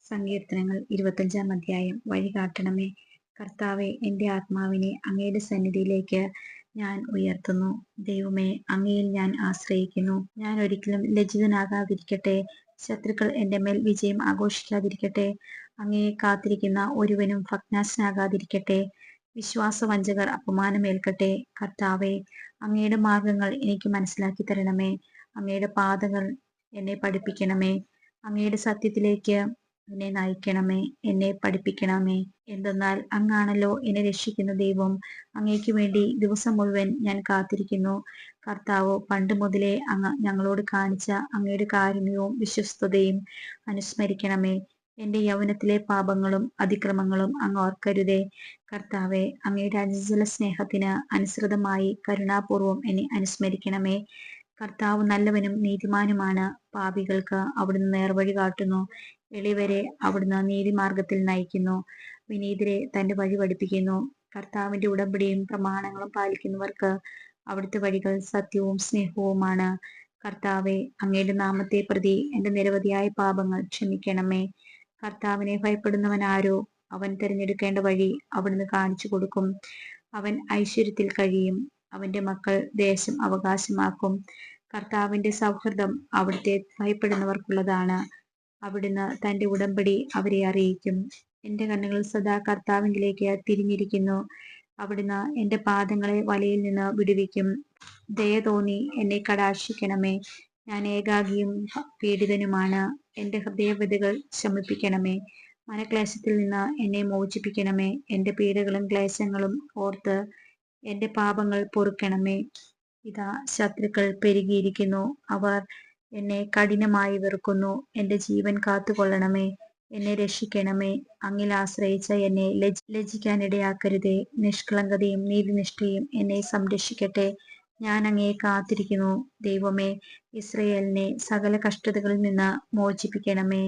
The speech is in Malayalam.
സങ്കീർത്തനങ്ങൾ 25 അധ്യായം. വഴി കാട്ടണമേ. കർത്താവെ, എൻ്റെ ആത്മാവിനെ അങ്ങയുടെ സന്നിധിയിലേക്ക് ഞാൻ ഉയർത്തുന്നു. ദൈവമേ, അങ്ങയിൽ ഞാൻ ആശ്രയിക്കുന്നു. ഞാൻ ഒരിക്കലും ലജ്ജിതനാകാതിരിക്കട്ടെ. ശത്രുക്കൾ എൻ്റെ മേൽ വിജയം ആഘോഷിക്കാതിരിക്കട്ടെ. അങ്ങയെ കാത്തിരിക്കുന്ന ഒരുവനും ഭഗ്നാശനാകാതിരിക്കട്ടെ. വിശ്വാസവഞ്ചകർ അപമാനമേൽക്കട്ടെ. കർത്താവെ, അങ്ങയുടെ മാർഗങ്ങൾ എനിക്ക് മനസ്സിലാക്കി തരണമേ. അങ്ങയുടെ പാതകൾ എന്നെ പഠിപ്പിക്കണമേ. അങ്ങയുടെ സത്യത്തിലേക്ക് എന്നെ നയിക്കണമേ, എന്നെ പഠിപ്പിക്കണമേ. എന്തെന്നാൽ അങ്ങാണല്ലോ എന്നെ രക്ഷിക്കുന്ന ദൈവം. അങ്ങയ്ക്ക് വേണ്ടി ദിവസം മുഴുവൻ ഞാൻ കാത്തിരിക്കുന്നു. കർത്താവ്, പണ്ട് മുതലേ അങ്ങ് ഞങ്ങളോട് കാണിച്ച അങ്ങയുടെ കാരുണ്യവും വിശ്വസ്തതയും അനുസ്മരിക്കണമേ. എൻ്റെ യൗവനത്തിലെ പാപങ്ങളും അതിക്രമങ്ങളും അങ്ങ് ഓർക്കരുതേ. കർത്താവെ, അങ്ങയുടെ അചഞ്ചല സ്നേഹത്തിന് അനുസൃതമായി കരുണാപൂർവം എന്നെ അനുസ്മരിക്കണമേ. കർത്താവ് നല്ലവനും നീതിമാനുമാണ്. പാപികൾക്ക് അവിടുന്ന് നേർവഴി കാട്ടുന്നു. എളിയവരെ അവിടുന്ന് നീതിമാർഗത്തിൽ നയിക്കുന്നു. വിനീതരെ തന്റെ വഴി പഠിപ്പിക്കുന്നു. കർത്താവിന്റെ ഉടമ്പടിയും പ്രമാണങ്ങളും പാലിക്കുന്നവർക്ക് അവിടുത്തെ വഴികൾ സത്യവും സ്നേഹവുമാണ്. കർത്താവെ, അങ്ങയുടെ നാമത്തെ പ്രതി എൻ്റെ നിരവധിയായ പാപങ്ങൾ ക്ഷമിക്കണമേ. കർത്താവിനെ ഭയപ്പെടുന്നവൻ ആരോ? അവൻ തിരഞ്ഞെടുക്കേണ്ട വഴി അവിടുന്ന് കാണിച്ചു കൊടുക്കും. അവൻ ഐശ്വര്യത്തിൽ കഴിയും. അവന്റെ മക്കൾ ദേശം അവകാശമാക്കും. കർത്താവിന്റെ സൗഹൃദം അവിടുത്തെ ഭയപ്പെടുന്നവർക്കുള്ളതാണ്. അവിടുന്ന് തന്റെ ഉടമ്പടി അവരെ അറിയിക്കും. എൻ്റെ കണ്ണുകൾ സദാ കർത്താവിലേക്ക് തിരിഞ്ഞിരിക്കുന്നു. അവിടുന്ന് എൻ്റെ പാദങ്ങളെ വലയിൽ നിന്ന് വിടുവിക്കും. ദയ തോന്നി എന്നെ കടാക്ഷിക്കണമേ. ഞാൻ ഏകാകിയും പീഡിതനുമാണ്. എൻ്റെ ഹൃദയവ്യതകൾ ശമിപ്പിക്കണമേ. മനക്ലേശത്തിൽ നിന്ന് എന്നെ മോചിപ്പിക്കണമേ. എൻ്റെ പീഡകളും ക്ലേശങ്ങളും ഓർത്ത് എൻ്റെ പാപങ്ങൾ പൊറുക്കണമേ. ഇതാ, ശത്രുക്കൾ പെരുകിയിരിക്കുന്നു. അവർ എന്നെ കഠിനമായി വെറുക്കുന്നു. എൻ്റെ ജീവൻ കാത്തുകൊള്ളണമേ. എന്നെ രക്ഷിക്കണമേ. അങ്ങിൽ ആശ്രയിച്ച എന്നെ ലജ്ജിക്കാനിടയാക്കരുതേ. നിഷ്കളങ്കതയും നീതിനിഷ്ഠയും എന്നെ സംരക്ഷിക്കട്ടെ. ഞാൻ അങ്ങയെ കാത്തിരിക്കുന്നു. ദൈവമേ, ഇസ്രയേലിനെ സകല കഷ്ടതകളിൽ നിന്ന് മോചിപ്പിക്കണമേ.